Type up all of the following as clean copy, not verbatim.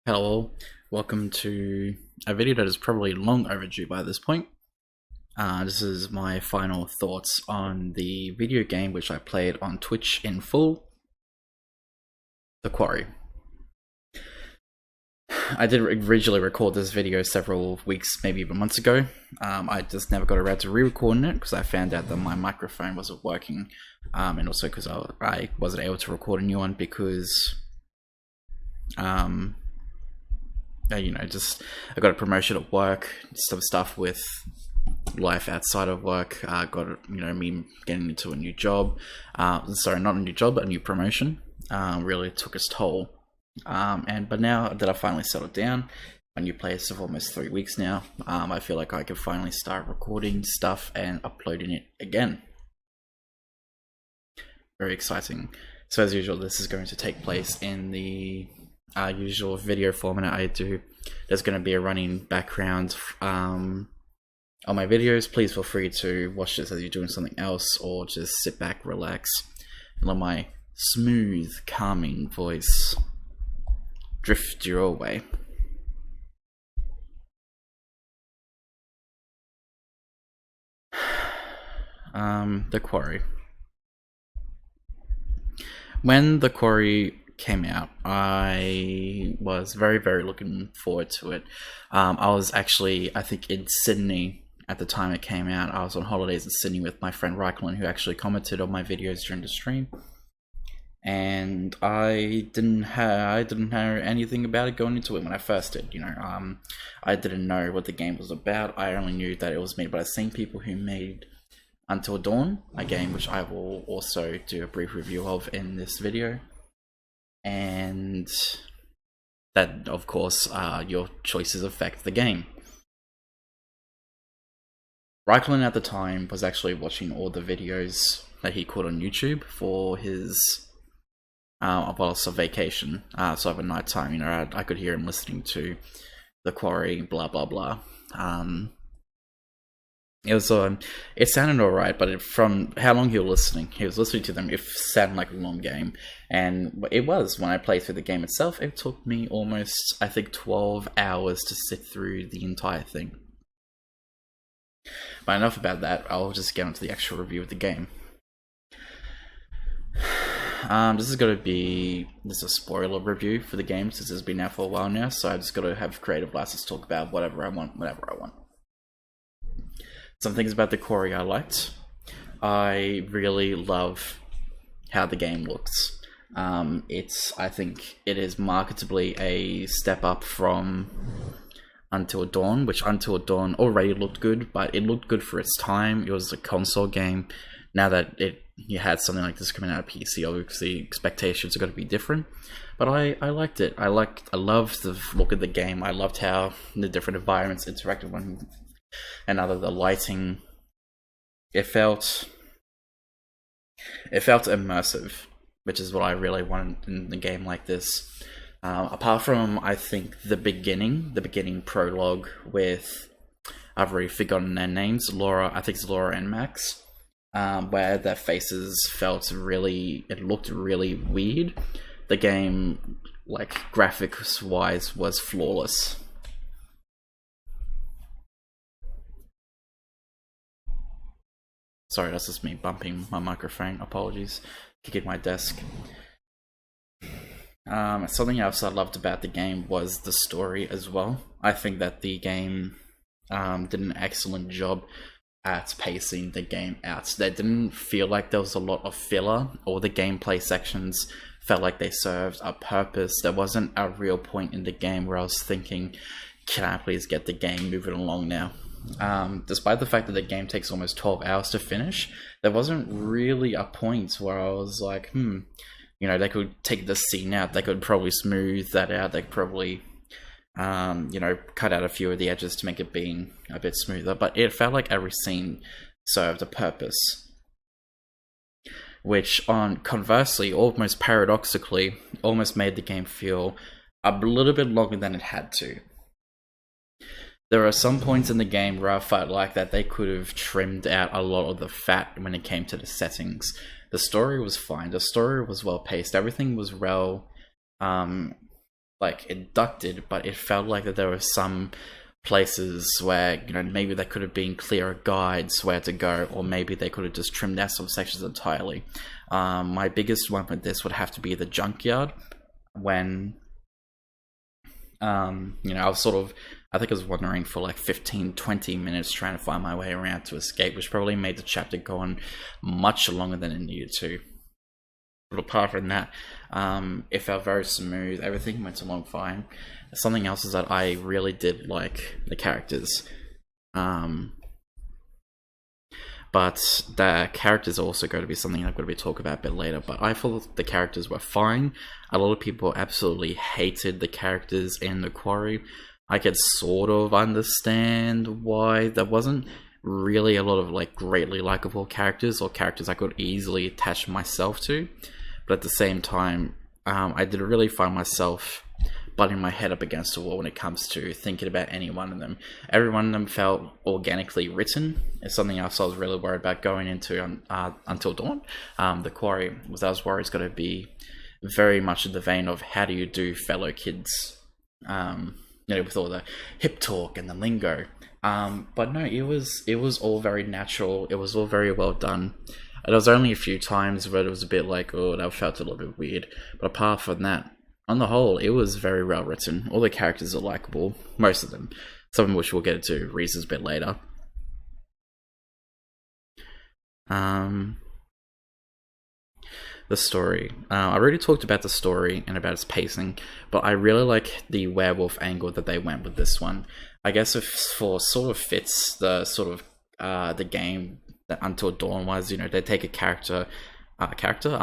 Hello all, welcome to a video that is probably long overdue by this point. This is my final thoughts on the video game which I played on Twitch in full, The Quarry. I did originally record this video several weeks, maybe even months ago. I just never got around to re-recording it because I found out that my microphone wasn't working, and also because I wasn't able to record a new one because just I got a promotion at work, some stuff with life outside of work. Got me getting into a new job. Sorry, not a new job, but a new promotion. Really took its toll. But now that I've finally settled down, a new place of almost 3 weeks now, I feel like I can finally start recording stuff and uploading it again. Very exciting. So as usual, this is going to take place in the usual video format I do. There's going to be a running background on my videos. Please feel free to watch this as you're doing something else, or just sit back, relax, and let my smooth, calming voice drift your way. The Quarry. When The Quarry came out, I was very, very looking forward to it. I was actually, I think, in Sydney at the time it came out. I was on holidays in Sydney with my friend Reichland, who actually commented on my videos during the stream. And I didn't know anything about it going into it when I first did. I didn't know what the game was about. I only knew that it was made by the same people who made Until Dawn, a game which I will also do a brief review of in this video. And that, of course, your choices affect the game. Reichland at the time was actually watching all the videos that he caught on YouTube for his vacation. So over night time, I could hear him listening to The Quarry, blah blah blah. It sounded alright, but from how long he was listening to them, it sounded like a long game. And it was. When I played through the game itself, it took me almost, I think, 12 hours to sit through the entire thing. But enough about that, I'll just get onto the actual review of the game. This is a spoiler review for the game, since it's been out for a while now, so I just gotta have creative license to talk about whatever I want, whenever I want. Some things about The Quarry I liked. I really love how the game looks. I think it is marketably a step up from Until Dawn, which Until Dawn already looked good, but it looked good for its time. It was a console game. Now that you had something like this coming out of PC, obviously expectations are going to be different. But I liked it. I loved the look of the game. I loved how the different environments interacted with one another. The lighting, it felt immersive, which is what I really wanted in a game like this. Apart from, I think, the beginning prologue with, I've already forgotten their names, Laura, I think it's Laura and Max, where their faces looked really weird. The game, like, graphics wise, was flawless. Sorry, that's just me bumping my microphone, apologies. Kicking my desk. Something else I loved about the game was the story as well. I think that the game did an excellent job at pacing the game out. They didn't feel like there was a lot of filler, or the gameplay sections felt like they served a purpose. There wasn't a real point in the game where I was thinking, can I please get the game moving along now? Despite the fact that the game takes almost 12 hours to finish, there wasn't really a point where I was like, they could take this scene out, they could probably smooth that out, they could probably cut out a few of the edges to make it being a bit smoother, but it felt like every scene served a purpose. Which, conversely, almost paradoxically, almost made the game feel a little bit longer than it had to. There are some points in the game where I felt like that they could have trimmed out a lot of the fat when it came to the settings. The story was fine. The story was well paced. Everything was well like inducted, but it felt like that there were some places where, you know, maybe there could have been clearer guides where to go, or maybe they could have just trimmed out some sections entirely. My biggest one with this would have to be the junkyard, when you know, I think I was wandering for like 15-20 minutes trying to find my way around to escape, which probably made the chapter go on much longer than it needed to. But apart from that, it felt very smooth. Everything went along fine. Something else is that I really did like the characters. But the characters are also going to be something I'm going to be talking about a bit later. But I thought the characters were fine. A lot of people absolutely hated the characters in the Quarry. I could sort of understand why there wasn't really a lot of like greatly likable characters, or characters I could easily attach myself to. But at the same time, I did really find myself butting my head up against the wall when it comes to thinking about any one of them. Every one of them felt organically written. It's something else I was really worried about going into Until Dawn. The Quarry was, I was worried it's going to be very much in the vein of how do you do fellow kids, you know, with all the hip talk and the lingo. But no, it was all very natural. It was all very well done. There was only a few times where it was a bit like, oh, that felt a little bit weird. But apart from that, on the whole, it was very well written. All the characters are likable, most of them. Some of which we'll get into reasons a bit later. The story. I already talked about the story and about its pacing, but I really like the werewolf angle that they went with this one. I guess if for sort of fits the sort of the game that Until Dawn was, you know, they take a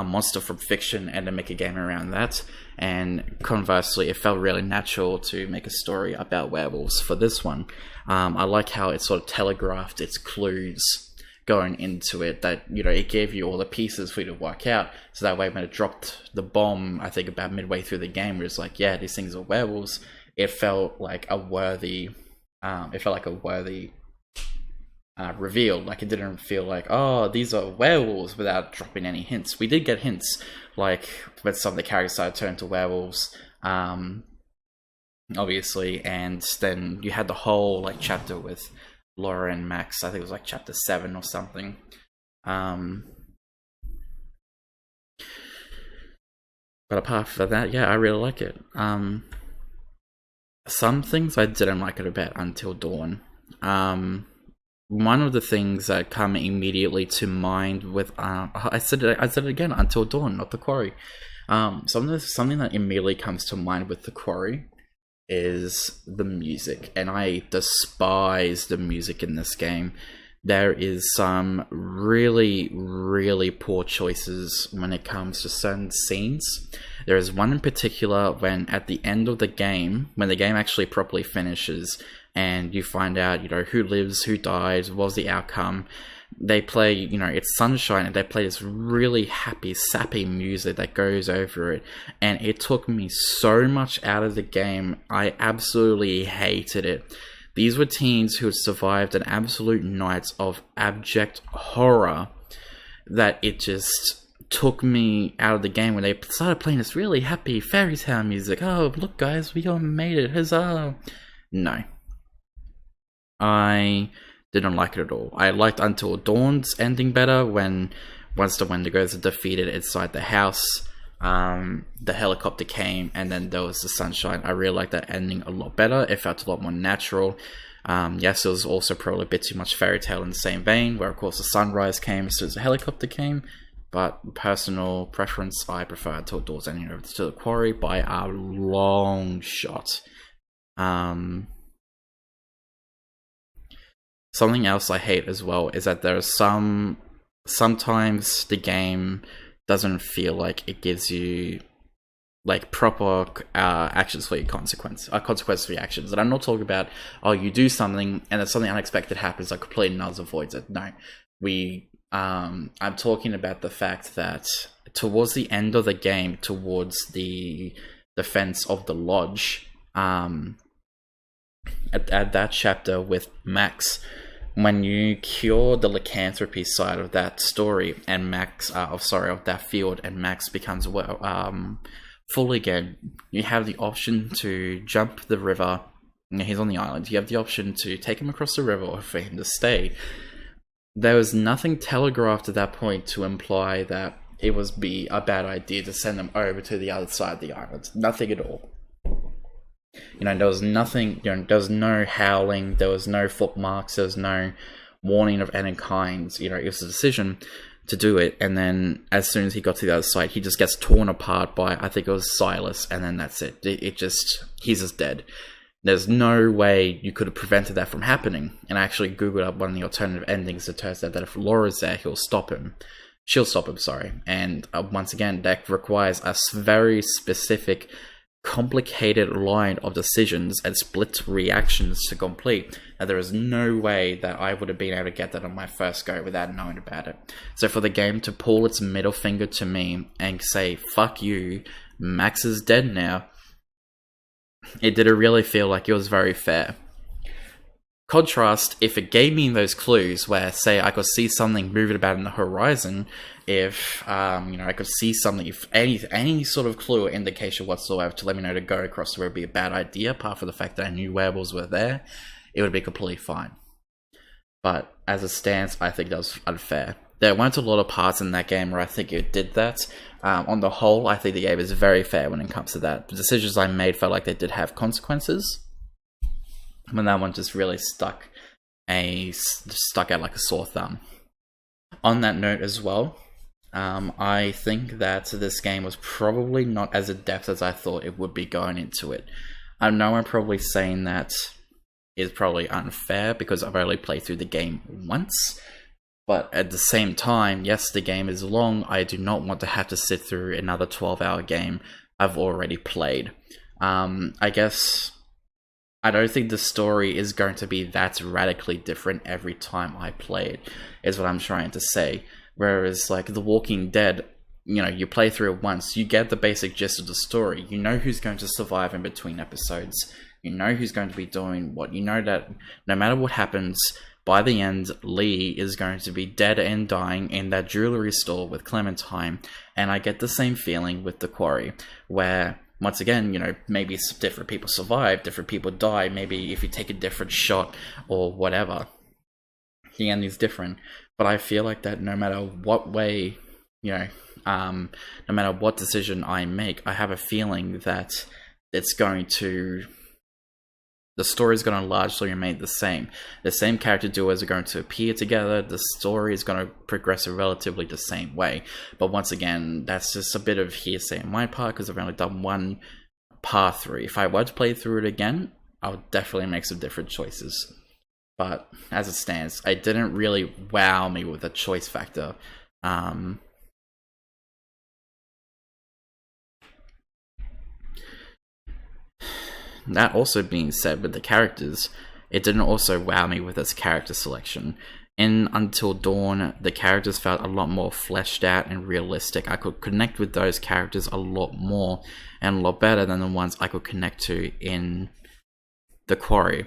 monster from fiction, and then make a game around that. And conversely, it felt really natural to make a story about werewolves for this one. I like how it sort of telegraphed its clues going into it, that, you know, it gave you all the pieces for you to work out, so that way when it dropped the bomb, I think about midway through the game, where it's like, yeah, these things are werewolves, it felt like a worthy reveal. Like, it didn't feel like, oh, these are werewolves, without dropping any hints. We did get hints, like when some of the characters started turning to werewolves, obviously, and then you had the whole like chapter with Laura and Max. I think it was like chapter 7 or something. But apart from that, yeah, I really like it. Some things I didn't like it about Until Dawn. One of the things that come immediately to mind with I said it again, Until Dawn, not the Quarry. Something that immediately comes to mind with the Quarry is the music, and I despise the music in this game. There is some really, really poor choices when it comes to certain scenes. There is one in particular when at the end of the game, when the game actually properly finishes, and you find out, you know, who lives, who dies, what was the outcome. They play, you know, it's sunshine, and they play this really happy, sappy music that goes over it. And it took me so much out of the game. I absolutely hated it. These were teens who had survived an absolute night of abject horror, that it just took me out of the game when they started playing this really happy fairy tale music. Oh, look guys, we all made it, huzzah. No. I didn't like it at all. I liked Until Dawn's ending better, once the Wendigos are defeated inside the house, the helicopter came, and then there was the sunshine. I really liked that ending a lot better. It felt a lot more natural. Yes, it was also probably a bit too much fairy tale in the same vein, where of course the sunrise came as soon as the helicopter came, but personal preference, I prefer Until Dawn's ending over to the Quarry by a long shot. Something else I hate as well is that there are sometimes the game doesn't feel like it gives you like proper actions for your consequence for your actions. And I'm not talking about, oh, you do something and then something unexpected happens that completely null avoids it. No, I'm talking about the fact that towards the end of the game, towards the defense of the lodge, at that chapter with Max, when you cure the lycanthropy side of that story, and Max, of that field, and Max becomes fully again, you have the option to jump the river. He's on the island. You have the option to take him across the river or for him to stay. There was nothing telegraphed at that point to imply that it was be a bad idea to send them over to the other side of the island. Nothing at all. There was nothing, there was no howling, there was no footmarks, there was no warning of any kind. It was a decision to do it, and then as soon as he got to the other side, he just gets torn apart by, I think it was Silas, and then that's it. He's just dead. There's no way you could have prevented that from happening. And I actually googled up one of the alternative endings. It turns out that if Laura's there, she'll stop him, sorry. And once again, that requires a very specific, complicated line of decisions and split reactions to complete. Now, there is no way that I would have been able to get that on my first go without knowing about it. So for the game to pull its middle finger to me and say, fuck you, Max is dead now, it didn't really feel like it was very fair. Contrast, if it gave me those clues where, say, I could see something moving about in the horizon, if I could see something, if any sort of clue or indication whatsoever to let me know to go across the road would be a bad idea, apart from the fact that I knew werewolves were there, it would be completely fine. But as it stands, I think that was unfair. There weren't a lot of parts in that game where I think it did that. On the whole, I think the game is very fair when it comes to that. The decisions I made felt like they did have consequences. But that one just really stuck out like a sore thumb. On that note as well, I think that this game was probably not as adept as I thought it would be going into it. I know I'm probably saying that is probably unfair because I've only played through the game once. But at the same time, yes, the game is long. I do not want to have to sit through another 12-hour game I've already played. I guess I don't think the story is going to be that radically different every time I play it, is what I'm trying to say. Whereas, like, The Walking Dead, you play through it once, you get the basic gist of the story. You know who's going to survive in between episodes. You know who's going to be doing what. You know that no matter what happens, by the end, Lee is going to be dead and dying in that jewelry store with Clementine. And I get the same feeling with the Quarry, where, once again, maybe different people survive, different people die, maybe if you take a different shot or whatever, the end is different. But I feel like that no matter what way, no matter what decision I make, I have a feeling that the story is going to largely remain the same. The same character duos are going to appear together. The story is going to progress in relatively the same way. But once again, that's just a bit of hearsay on my part because I've only done one part through. If I were to play through it again, I would definitely make some different choices. But as it stands, it didn't really wow me with the choice factor. That also being said, with the characters, it didn't also wow me with its character selection. In Until Dawn, the characters felt a lot more fleshed out and realistic. I could connect with those characters a lot more and a lot better than the ones I could connect to in The Quarry.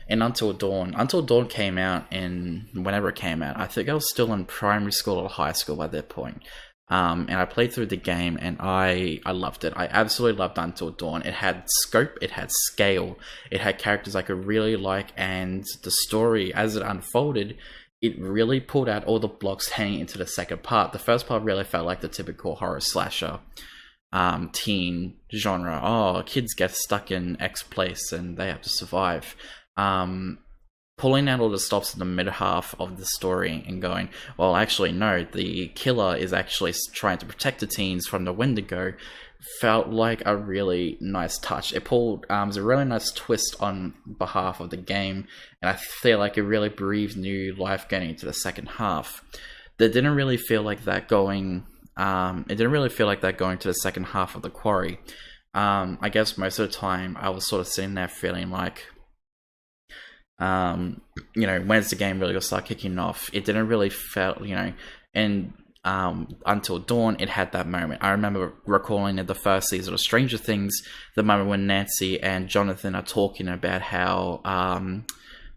In Until Dawn came out whenever it came out. I think I was still in primary school or high school by that point. And I played through the game and I loved it. I absolutely loved Until Dawn. It had scope, it had scale, it had characters I could really like, and the story, as it unfolded, it really pulled out all the blocks hanging into the second part. The first part really felt like the typical horror slasher teen genre. Oh, kids get stuck in X place and they have to survive. Pulling out all the stops in the mid half of the story and going, well, actually, no, the killer is actually trying to protect the teens from the Wendigo, felt like a really nice touch. It pulled, it was a really nice twist on behalf of the game, and I feel like it really breathed new life going into the second half. It didn't really feel like that going to the second half of The Quarry. I guess most of the time I was sort of sitting there feeling like, when's the game really gonna start kicking off? It didn't really feel, and Until Dawn, it had that moment. I remember recalling in the first season of Stranger Things, the moment when Nancy and Jonathan are talking about how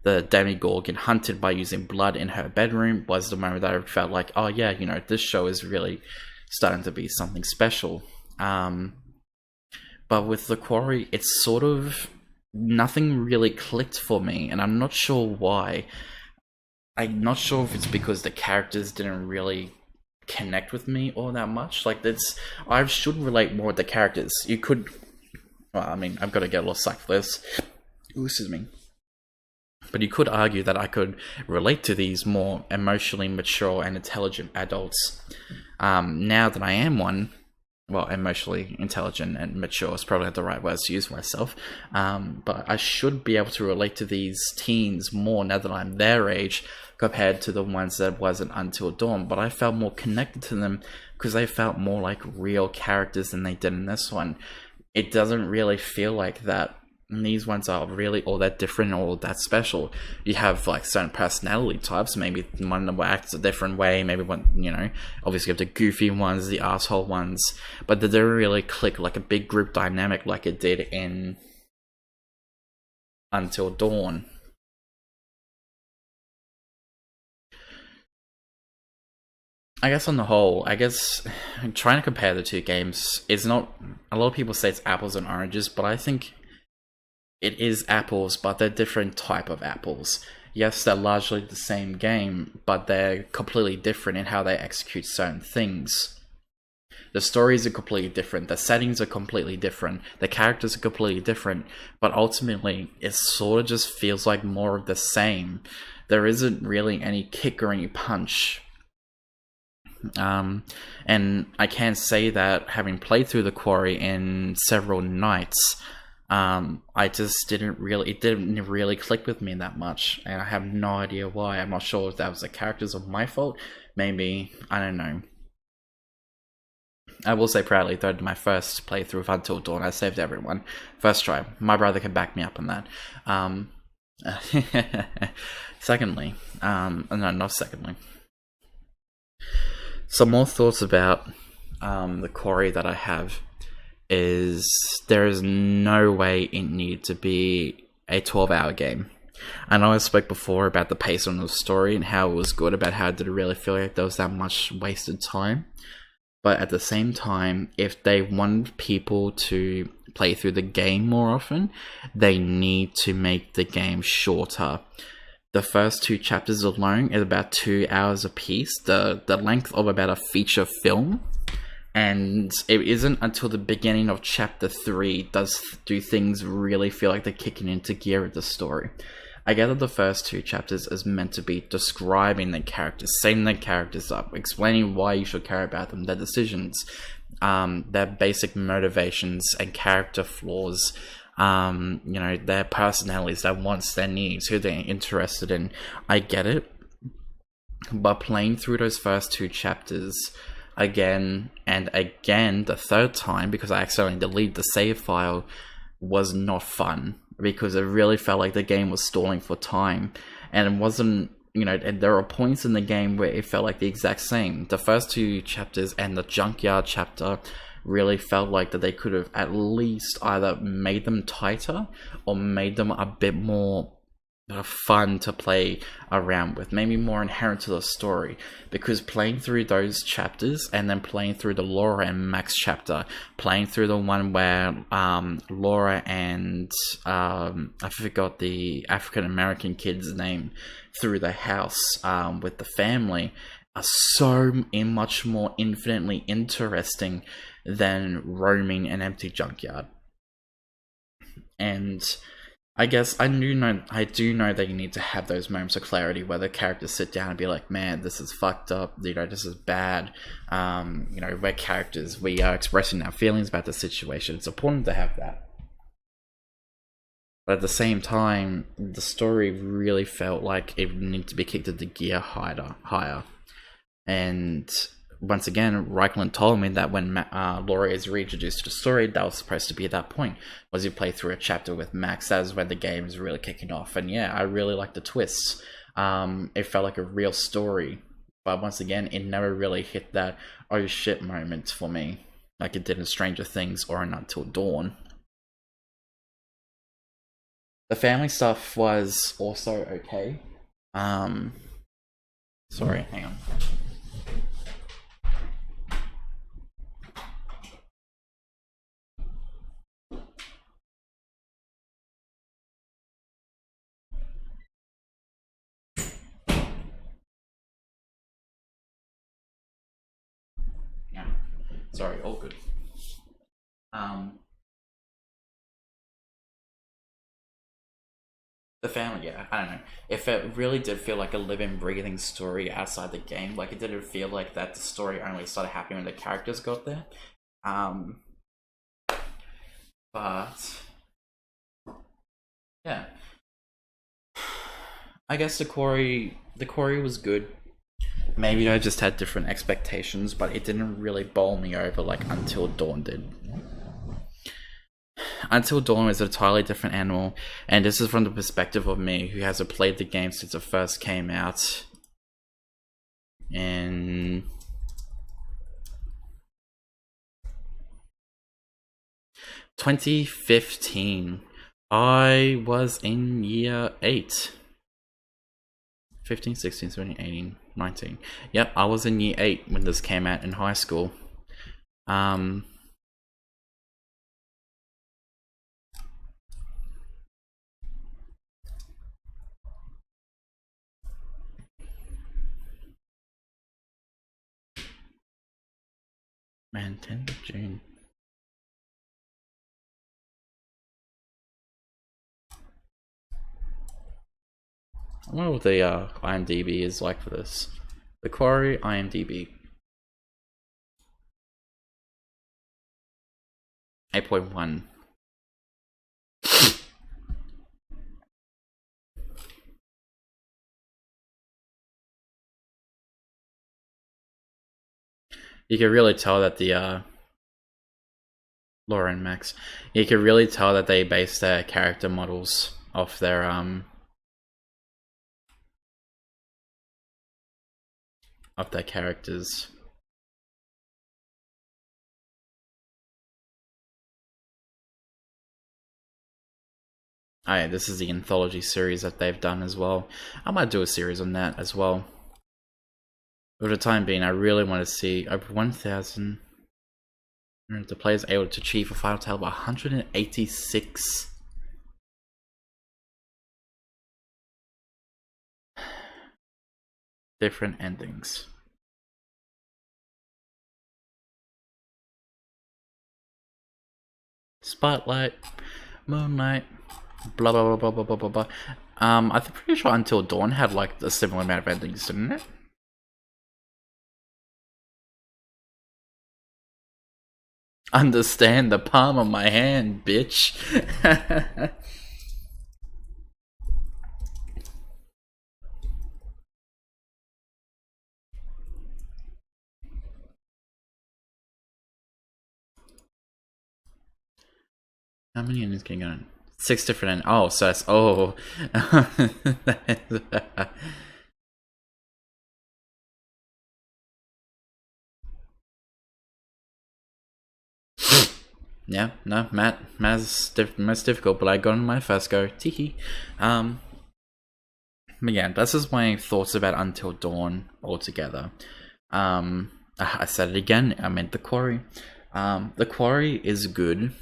the Demigorgon hunted by using blood in her bedroom was the moment that I felt like, oh yeah, this show is really starting to be something special. But with the Quarry, it's sort of nothing really clicked for me, and I'm not sure why. I'm not sure if it's because the characters didn't really connect with me all that much. Like, I should relate more with the characters. You could, well, I mean, I've got to get a little psyched for this. Ooh, excuse me. But you could argue that I could relate to these more emotionally mature and intelligent adults. Now that I am one, well, emotionally intelligent and mature is probably not the right words to use for myself. But I should be able to relate to these teens more now that I'm their age compared to the ones that wasn't Until Dawn. But I felt more connected to them because they felt more like real characters than they did in this one. It doesn't really feel like that. And these ones are really all that different or that special. You have like certain personality types. Maybe one of them acts a different way. Maybe one, obviously you have the goofy ones, the asshole ones. But they don't really click like a big group dynamic like it did in Until Dawn. I guess on the whole, trying to compare the two games is not... A lot of people say it's apples and oranges, but I think it is apples, but they're different type of apples. Yes, they're largely the same game, but they're completely different in how they execute certain things. The stories are completely different, the settings are completely different, the characters are completely different, but ultimately, it sort of just feels like more of the same. There isn't really any kick or any punch. And I can say that having played through the Quarry in several nights, it didn't really click with me that much, and I have no idea why. I'm not sure if that was the characters or my fault. Maybe, I don't know. I will say proudly, though, my first playthrough of Until Dawn, I saved everyone. First try. My brother can back me up on that. Secondly, no, not secondly. Some more thoughts about the Quarry that I have is there is no way it needed to be a 12-hour game. I know I spoke before about the pace on the story and how it was good, about how it didn't really feel like there was that much wasted time. But at the same time, if they want people to play through the game more often, they need to make the game shorter. The first 2 chapters alone is about 2 hours a piece, the length of about a feature film. And it isn't until the beginning of chapter 3 do things really feel like they're kicking into gear with the story. I gather the first 2 chapters is meant to be describing the characters, setting the characters up, explaining why you should care about them, their decisions, their basic motivations and character flaws, their personalities, their wants, their needs, who they're interested in. I get it. But playing through those first 2 chapters again and again the third time, because I accidentally deleted the save file, was not fun, because it really felt like the game was stalling for time, and it wasn't, and there are points in the game where it felt like the exact same. The first 2 chapters and the junkyard chapter really felt like that they could have at least either made them tighter or made them a bit more fun to play around with, maybe more inherent to the story. Because playing through those chapters and then playing through the Laura and Max chapter, playing through the one where Laura and I forgot the African American kid's name, through the house with the family, are so much more infinitely interesting than roaming an empty junkyard. And I guess I do know that you need to have those moments of clarity where the characters sit down and be like, man, this is fucked up, this is bad. We're characters, we are expressing our feelings about the situation. It's important to have that. But at the same time, the story really felt like it needed to be kicked into gear higher. And once again, Reichland told me that when Laura is reintroduced to the story, that was supposed to be at that point. Was you play through a chapter with Max, that is when the game is really kicking off. And yeah, I really liked the twists. It felt like a real story. But once again, it never really hit that oh shit moment for me, like it did in Stranger Things or in Until Dawn. The family stuff was also okay. Sorry, hang on. Yeah. Sorry, all good. The family, yeah, I don't know. If it really did feel like a living, breathing story outside the game, like it didn't feel like that the story only started happening when the characters got there. Um, but yeah, I guess the Quarry was good. Maybe I just had different expectations, but it didn't really bowl me over like Until Dawn did. Until Dawn is a entirely different animal, and this is from the perspective of me, who hasn't played the game since it first came out in 2015. I was in year 8. 15, 16, 17, 18, 19. Yep, I was in year 8 when this came out in high school. Man, 10th of June. I wonder what the IMDb is like for this. The Quarry IMDb. 8.1. You can really tell that the Laura and Max. You can really tell that they base their character models off their of their characters. Oh yeah, this is the anthology series that they've done as well. I might do a series on that as well. For the time being, I really want to see over 1,000. The players able to achieve a final total of 186 different endings. Spotlight, Moonlight, blah blah blah blah blah blah blah. I'm pretty sure Until Dawn had like a similar amount of endings, didn't it? Understand the palm of my hand, bitch. How many endings can you go on? 6 different oh, so that's yeah, no, Matt's most difficult, but I got on my first go. Teehee. But yeah, this is my thoughts about Until Dawn altogether. I said it again, I meant The Quarry. The Quarry is good.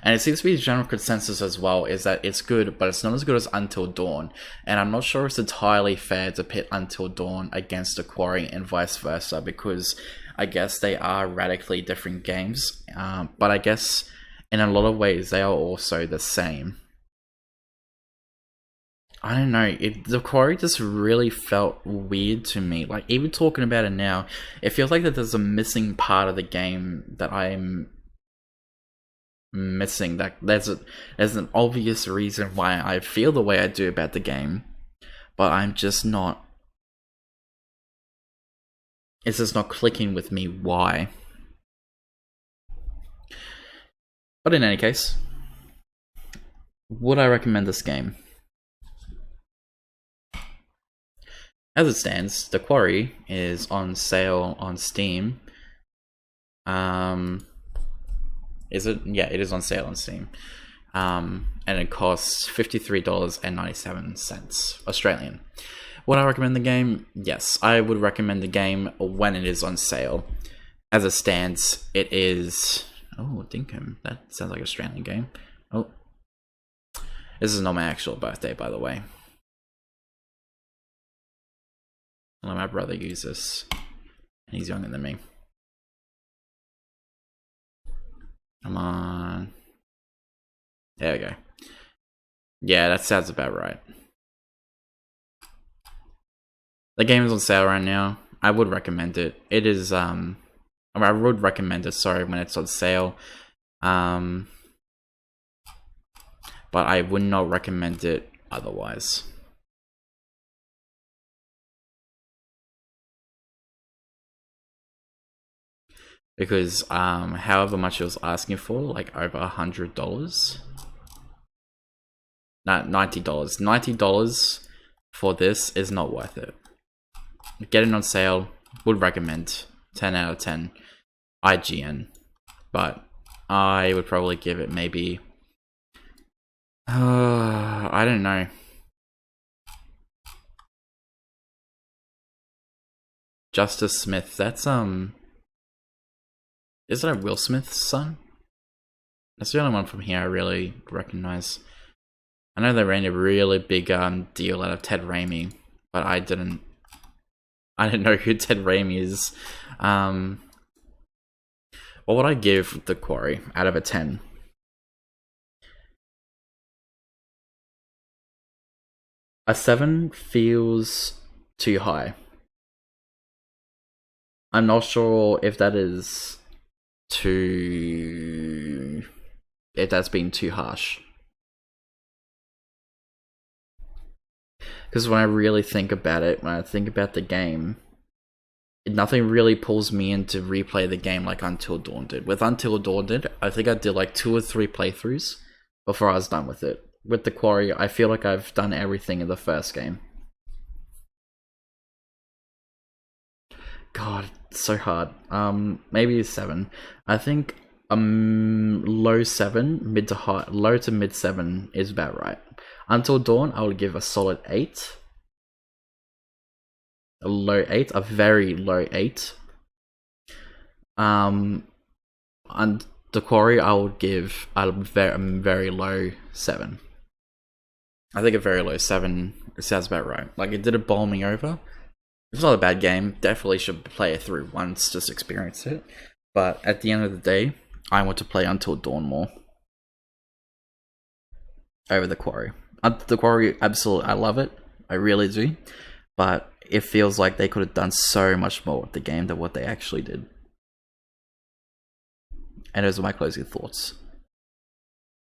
And it seems to be the general consensus as well, is that it's good, but it's not as good as Until Dawn. And I'm not sure it's entirely fair to pit Until Dawn against The Quarry and vice versa, because I guess they are radically different games. But I guess in a lot of ways they are also the same. I don't know, the Quarry just really felt weird to me. Like, even talking about it now, it feels like that there's a missing part of the game that I'm missing. That there's an obvious reason why I feel the way I do about the game, but I'm just not. It's just not clicking with me why. But in any case, would I recommend this game? As it stands, The Quarry is on sale on Steam. Is it? Yeah, it is on sale on Steam. And it costs $53.97 Australian. Would I recommend the game? Yes, I would recommend the game when it is on sale. As it stands, it is... Oh, Dinkum. That sounds like an Australian game. Oh. This is not my actual birthday, by the way. I'll let my brother use this. He's younger than me. Come on. There we go. Yeah, that sounds about right. The game is on sale right now. I would recommend it. It is, I would recommend it, sorry, when it's on sale. But I would not recommend it otherwise. Because, however much it was asking for, like over $100. No, $90. $90 for this is not worth it. Get it on sale. Would recommend. 10 out of 10. IGN. But I would probably give it maybe... I don't know. Justice Smith. That's, is that Will Smith's son? That's the only one from here I really recognize. I know they ran a really big deal out of Ted Raimi, but I didn't know who Ted Raimi is. What would I give The Quarry out of a 10? A 7 feels too high. I'm not sure if that is if that's been too harsh. Because when I really think about it, when I think about the game, nothing really pulls me in to replay the game like Until Dawn did. With Until Dawn I think I did like 2 or 3 playthroughs before I was done with it. With The Quarry, I feel like I've done everything in the first game. God, it's so hard. Maybe a 7. I think low 7, low to mid 7 is about right. Until Dawn, I would give a solid 8. A low 8, a very low 8. And The Quarry, I would give a very low 7. I think a very low 7 sounds about right. Like, it didn't bowl me over. It's not a bad game. Definitely should play it through once, just experience it. But at the end of the day, I want to play Until Dawn more over The Quarry. The Quarry, absolutely, I love it. I really do. But it feels like they could have done so much more with the game than what they actually did. And those are my closing thoughts.